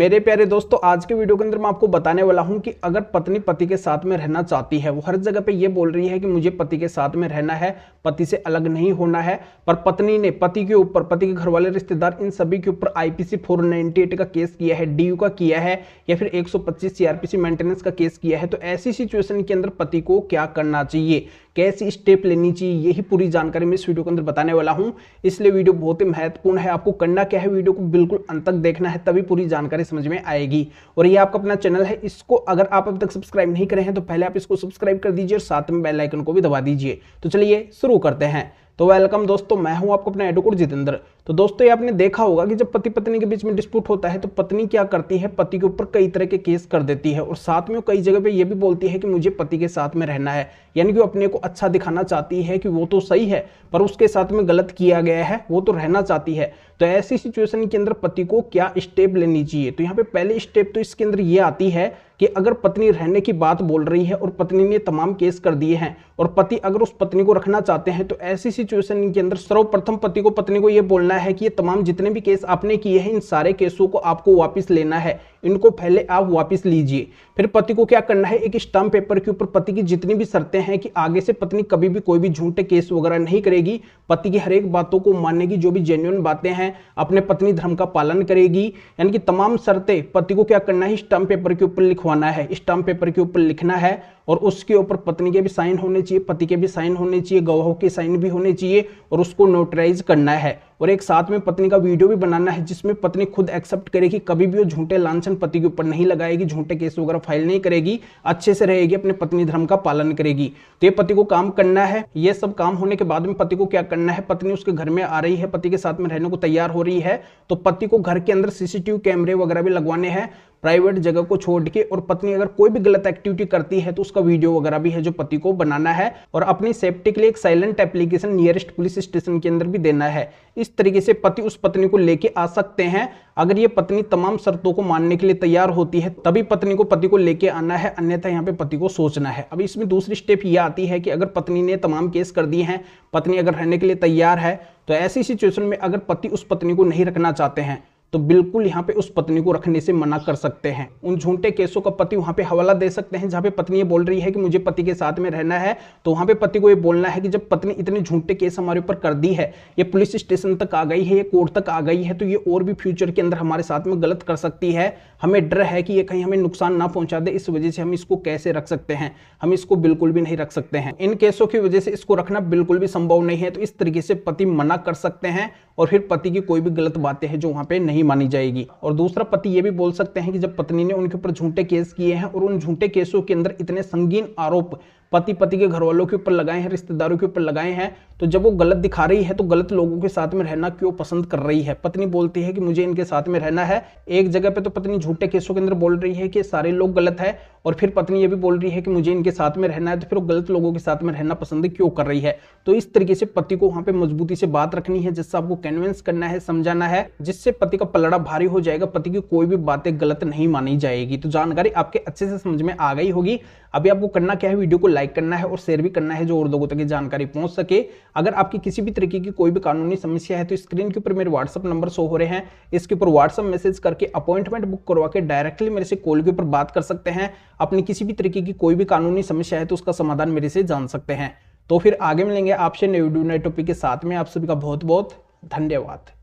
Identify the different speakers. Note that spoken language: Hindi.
Speaker 1: मेरे प्यारे दोस्तों, आज के वीडियो के अंदर मैं आपको बताने वाला हूं कि अगर पत्नी पति के साथ में रहना चाहती है, वो हर जगह पे ये बोल रही है कि मुझे पति के साथ में रहना है, पति से अलग नहीं होना है, पर पत्नी ने पति के ऊपर, पति के घर वाले, रिश्तेदार, इन सभी के ऊपर आईपीसी 498 का केस किया है, डीयू का किया है, या फिर 125 सीआरपीसी मेंटेनेंस का केस किया है। तो ऐसी सिचुएशन के अंदर पति को क्या करना चाहिए, कैसी स्टेप लेनी चाहिए, यही पूरी जानकारी मैं इस वीडियो के अंदर बताने वाला हूं। इसलिए वीडियो बहुत ही महत्वपूर्ण है। आपको करना क्या है, वीडियो को बिल्कुल अंत तक देखना है, तभी पूरी जानकारी समझ में आएगी। और ये आपका अपना चैनल है, इसको अगर आप अभी तक सब्सक्राइब नहीं करे हैं तो पहले आप इसको सब्सक्राइब कर दीजिए और साथ में बेल आइकन को भी दबा दीजिए। तो चलिए शुरू करते हैं। तो वेलकम दोस्तों, मैं हूं आपको अपना एडवोकेट जितेंद्र। तो दोस्तों, ये आपने देखा होगा कि जब पति पत्नी के बीच में डिस्प्यूट होता है तो पत्नी क्या करती है, पति के ऊपर कई तरह के केस कर देती है और साथ में कई जगह पे ये भी बोलती है कि मुझे पति के साथ में रहना है। यानी कि वो अपने को अच्छा दिखाना चाहती है कि वो तो सही है पर उसके साथ में गलत किया गया है, वो तो रहना चाहती है। तो ऐसी सिचुएशन के अंदर पति को क्या स्टेप लेनी चाहिए? तो यहाँ पे पहली स्टेप तो इसके अंदर ये आती है कि अगर पत्नी रहने की बात बोल रही है और पत्नी ने तमाम केस कर दिए हैं और पति अगर उस पत्नी को रखना चाहते हैं, तो ऐसी सिचुएशन के अंदर सर्वप्रथम पति को पत्नी को यह बोलना है कि ये तमाम जितने भी केस आपने किए हैं, इन सारे केसों को आपको वापस लेना है, इनको पहले आप वापस लीजिए। फिर पति को क्या करना है, एक स्टाम्प पेपर के ऊपर पति की जितनी भी शर्तें हैं कि आगे से पत्नी कभी भी कोई भी झूठे केस वगैरह नहीं करेगी, पति की हर एक बातों को मानने की, जो भी जेन्युइन बातें हैं, अपने पत्नी धर्म का पालन करेगी। यानी कि तमाम शर्तें पति को क्या करना है, स्टाम्प पेपर के ऊपर लिखवाना है, स्टाम्प पेपर के ऊपर लिखना है और उसके ऊपर पत्नी के भी साइन होने चाहिए, पति के भी साइन होने चाहिए, गवाहों के साइन भी होने चाहिए और उसको नोटराइज करना है। और एक साथ में पत्नी का वीडियो भी बनाना है जिसमें पत्नी खुद एक्सेप्ट करेगी, कभी भी वो झूठे लांछन पति के ऊपर नहीं लगाएगी, झूठे केस वगैरह फाइल नहीं करेगी, अच्छे से रहेगी, अपने पत्नी धर्म का पालन करेगी। तो ये पति को काम करना है। ये सब काम होने के बाद में पति को क्या करना है, पत्नी उसके घर में आ रही है, पति के साथ में रहने को तैयार हो रही है, तो पति को घर के अंदर सीसीटीवी कैमरे वगैरह भी लगवाने हैं, प्राइवेट जगह को छोड़ के। और पत्नी अगर कोई भी गलत एक्टिविटी करती है तो उसका वीडियो वगैरह भी है जो पति को बनाना है और अपनी सेफ्टी के लिए एक silent application nearest police station के अंदर भी देना है। इस तरीके से पति उस पत्नी को लेके आ सकते हैं। अगर ये पत्नी तमाम शर्तों को मानने के लिए तैयार होती है तभी पत्नी को पति को लेके आना है, अन्यथा यहाँ पे पति को सोचना है। अब इसमें दूसरी स्टेप ये आती है कि अगर पत्नी ने तमाम केस कर दिए हैं, पत्नी अगर रहने के लिए तैयार है, तो ऐसी सिचुएशन में अगर पति उस पत्नी को नहीं रखना चाहते हैं तो बिल्कुल यहाँ पे उस पत्नी को रखने से मना कर सकते हैं। उन झूठे केसों का पति वहां पे हवाला दे सकते हैं जहां पे पत्नी ये बोल रही है कि मुझे पति के साथ में रहना है। तो वहां पे पति को ये बोलना है कि जब पत्नी इतने झूठे केस हमारे ऊपर कर दी है, ये पुलिस स्टेशन तक आ गई है, ये कोर्ट तक आ गई है, तो ये और भी फ्यूचर के अंदर हमारे साथ में गलत कर सकती है। हमें डर है कि ये कहीं हमें नुकसान ना पहुंचा दे, इस वजह से हम इसको कैसे रख सकते हैं, हम इसको बिल्कुल भी नहीं रख सकते हैं। इन केसों की वजह से इसको रखना बिल्कुल भी संभव नहीं है। तो इस तरीके से पति मना कर सकते हैं और फिर पति की कोई भी गलत बातें हैं जो वहां पे नहीं मानी जाएगी। और दूसरा, पति ये भी बोल सकते हैं कि जब पत्नी ने उनके ऊपर झूठे केस किए हैं और उन झूठे केसों के अंदर इतने संगीन आरोप पति के घर वालों के ऊपर लगाए हैं, रिश्तेदारों के ऊपर लगाए हैं, तो जब वो गलत दिखा रही है तो गलत लोगों के साथ में रहना क्यों पसंद कर रही है? पत्नी बोलती है कि मुझे इनके साथ में रहना है। एक जगह पे तो पत्नी झूठे केसों के अंदर बोल रही है कि सारे लोग गलत है और फिर पत्नी ये भी बोल रही है कि मुझे इनके साथ में रहना है, तो फिर वो गलत लोगों के साथ में रहना पसंद क्यों कर रही है? तो इस तरीके से पति को वहां पे मजबूती से बात रखनी है, जिससे आपको कन्विंस करना है, समझाना है, जिससे पति का पलड़ा भारी हो जाएगा, पति की कोई भी बातें गलत नहीं मानी जाएगी। तो जानकारी आपके अच्छे से समझ में आ गई होगी। अभी आपको करना क्या है, वीडियो को लाइक करना है और शेयर भी करना है जो और लोगों तक ये जानकारी पहुंच सके। अगर आपकी किसी भी तरीके की कोई भी कानूनी समस्या है तो स्क्रीन के ऊपर मेरे व्हाट्सएप नंबर शो हो रहे हैं, इसके ऊपर व्हाट्सएप मैसेज करके अपॉइंटमेंट बुक करवा के डायरेक्टली मेरे से कॉल के ऊपर बात कर सकते हैं। अपनी किसी भी तरीके की कोई भी कानूनी समस्या है तो उसका समाधान मेरे से जान सकते हैं। तो फिर आगे मिलेंगे आपसे नए वीडियो नए टॉपिक के साथ में। आप सभी का बहुत बहुत धन्यवाद।